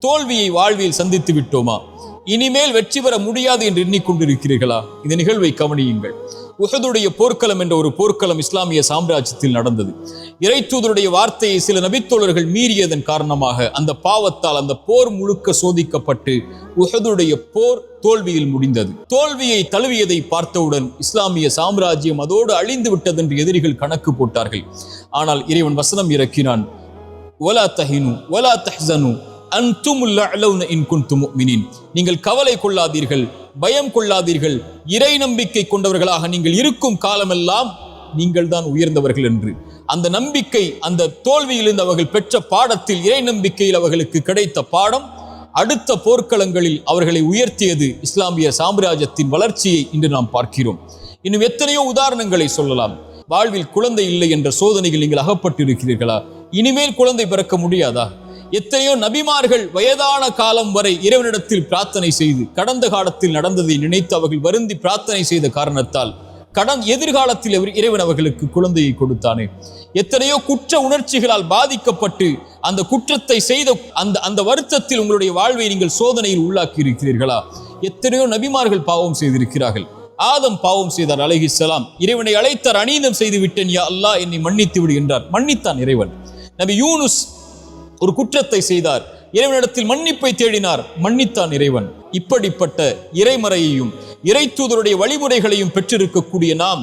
தோல்வியை வாழ்வில் சந்தித்து விட்டோமா? இனிமேல் வெற்றி பெற முடியாது என்று எண்ணிக்கொண்டிருக்கிறீர்களா? இந்த நிகழ்வை கவனியுங்கள். உஹதுடைய போர்க்களம் என்ற ஒரு போர்க்களம் இஸ்லாமிய சாம்ராஜ்யத்தில் நடந்தது. இறைத்தூதருடைய வார்த்தையை சில நபித்தோழர்கள் மீறியதன் காரணமாக அந்த பாவத்தால் அந்த போர் முழுக்க சோதிக்கப்பட்டு உஹதுடைய போர் தோல்வியில் முடிந்தது. தோல்வியை தழுவியதை பார்த்தவுடன் இஸ்லாமிய சாம்ராஜ்யம் அதோடு அழிந்து விட்டது என்று எதிரிகள் கணக்கு போட்டார்கள். ஆனால் இறைவன் வசனம் இறக்கினான், வலா தஹினு வலா தஹ்ஸனு அன்துமுல் அலௌன இன் குன்தும் முஃமினீன். நீங்கள் கவலை கொள்ளாதீர்கள், பயம் கொள்ளாதீர்கள், இறை நம்பிக்கை கொண்டவர்களாக நீங்கள் இருக்கும் காலமெல்லாம் நீங்கள் தான் உயர்ந்தவர்கள் என்று. அந்த நம்பிக்கை, அந்த தோல்வியிலிருந்து அவர்கள் பெற்ற பாடத்தில், இறை நம்பிக்கையில் அவர்களுக்கு கிடைத்த பாடம் அடுத்த போர்க்களங்களில் அவர்களை உயர்த்தியது. இஸ்லாமிய சாம்ராஜ்யத்தின் வளர்ச்சியை இன்று நாம் பார்க்கிறோம். இன்னும் எத்தனையோ உதாரணங்களை சொல்லலாம். வாழ்வில் குழந்தை இல்லை என்ற சோதனைகள் நீங்கள் அகப்பட்டிருக்கிறீர்களா? இனிமேல் குழந்தை பிறக்க முடியாதா? எத்தனையோ நபிமார்கள் வயதான காலம் வரை இறைவனிடத்தில் பிரார்த்தனை செய்து கடந்த காலத்தில் நடந்ததை நினைத்து அவர்கள் வருந்தி பிரார்த்தனை செய்த காரணத்தால் எதிர்காலத்தில் இறைவன் அவர்களுக்கு குழந்தையை கொடுத்தானே. எத்தனையோ குற்ற உணர்ச்சிகளால் பாதிக்கப்பட்டு அந்த குற்றத்தை செய்த அந்த வருத்தத்தில் உங்களுடைய வாழ்வை நீங்கள் சோதனையில் உள்ளாக்கி இருக்கிறீர்களா? எத்தனையோ நபிமார்கள் பாவம் செய்திருக்கிறார்கள். ஆதம் பாவம் செய்தார் அலைஹிஸ்ஸலாம். இறைவனை அழைத்தார், அநீதம் செய்து விட்டேன் யா அல்லாஹ், என்னை மன்னித்து விடு என்றார். மன்னித்தான் இறைவன். நபி யூனுஸ் ஒரு குற்றத்தை செய்தார், இறைவனிடத்தில் மன்னிப்பை தேடினார், மன்னித்தான் இறைவன். இப்படிப்பட்ட இறைமறையையும் இறை தூதருடைய வழிமுறைகளையும் பெற்றிருக்கக்கூடிய நாம்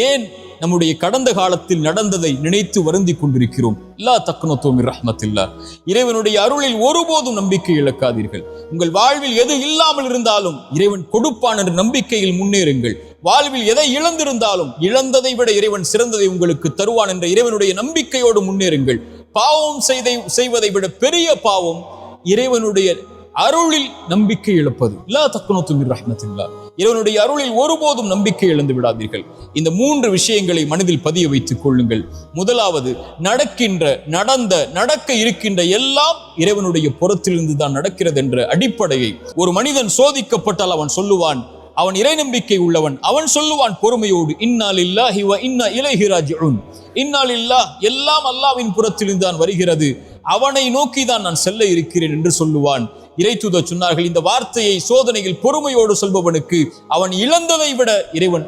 ஏன் நம்முடைய கடந்த காலத்தில் நடந்ததை நினைத்து வருந்தி கொண்டிருக்கிறோம்? லா தக்னது மின் ரஹ்மத்தில்லாஹ். இறைவனுடைய அருளில் ஒருபோதும் நம்பிக்கை இழக்காதீர்கள். உங்கள் வாழ்வில் எது இல்லாமல் இருந்தாலும் இறைவன் கொடுப்பான் என்ற நம்பிக்கையில் முன்னேறுங்கள். வாழ்வில் எதை இழந்திருந்தாலும் இழந்ததை விட இறைவன் சிறந்ததை உங்களுக்கு தருவான் என்ற இறைவனுடைய நம்பிக்கையோடு முன்னேறுங்கள். பாவம் செய்வதை விட பெரிய பாவம் இறைவனுடைய அருளில் நம்பிக்கை இழப்பது. லா தக்னது மின் ரஹ்மத்தில்லாஹ். இறைவனுடைய அருளில் ஒருபோதும் நம்பிக்கை இழந்து விடாதீர்கள். இந்த 3 விஷயங்களை மனதில் பதிய வைத்துக் கொள்ளுங்கள். முதலாவது, நடக்க இருக்கின்ற எல்லாம் இறைவனுடைய புறத்திலிருந்து தான் நடக்கிறது என்ற அடிப்படையை. ஒரு மனிதன் சோதிக்கப்பட்டால் அவன் சொல்லுவான், அவன் இறை நம்பிக்கை உள்ளவன், அவன் சொல்லுவான் பொறுமையோடு, இன்னா லில்லாஹி வ இன்னா இலைஹி ராஜிஊன். இன்னா லில்லாஹ், எல்லாம் அல்லாஹ்வின் புறத்திலிருந்து தான் வருகிறது, அவனை நோக்கி தான் நான் செல்ல இருக்கிறேன் என்று சொல்லுவான். இறைத்தூதர் சொன்னார்கள், இந்த வார்த்தையை சோதனையில் பொறுமையோடு சொல்பவனுக்கு அவன் இழந்ததை விட இறைவன்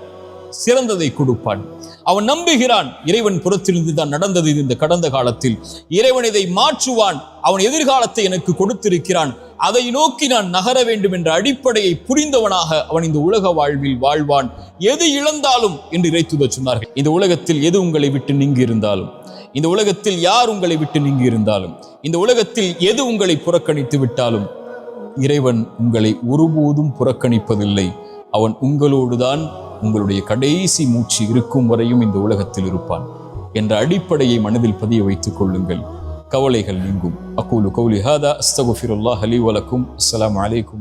சிறந்ததை கொடுப்பான். அவன் நம்புகிறான், இறைவன் புறத்திலிருந்து தான் நடந்தது இந்த கடந்த காலத்தில், இறைவன் இதை மாற்றுவான், அவன் எதிர்காலத்தை எனக்கு கொடுத்திருக்கிறான், அதை நோக்கி நான் நகர வேண்டும் என்ற அடிப்படையை புரிந்தவனாக அவன் இந்த உலக வாழ்வில் வாழ்வான். எது இழந்தாலும் என்று இறைத்தூதர் சொன்னார்கள். இந்த உலகத்தில் எது உங்களை விட்டு நீங்கி இருந்தாலும், இந்த உலகத்தில் யார் உங்களை விட்டு நீங்கி இருந்தாலும், இந்த உலகத்தில் எது உங்களை புறக்கணித்து விட்டாலும் இறைவன் உங்களை ஒருபோதும் புறக்கணிப்பதில்லை. அவன் உங்களோடுதான் உங்களுடைய கடைசி மூச்சு இருக்கும் வரையும் இந்த உலகத்தில் இருப்பான் என்ற அடிப்படையை மனதில் பதிய வைத்துக் கொள்ளுங்கள். கவலைகள் நீங்கும். அகூலு கௌலி ஹாதா அஸ்தக்ஃபிருல்லாஹ் லி வ லக்கும். அஸ்ஸலாமு அலைக்கும்.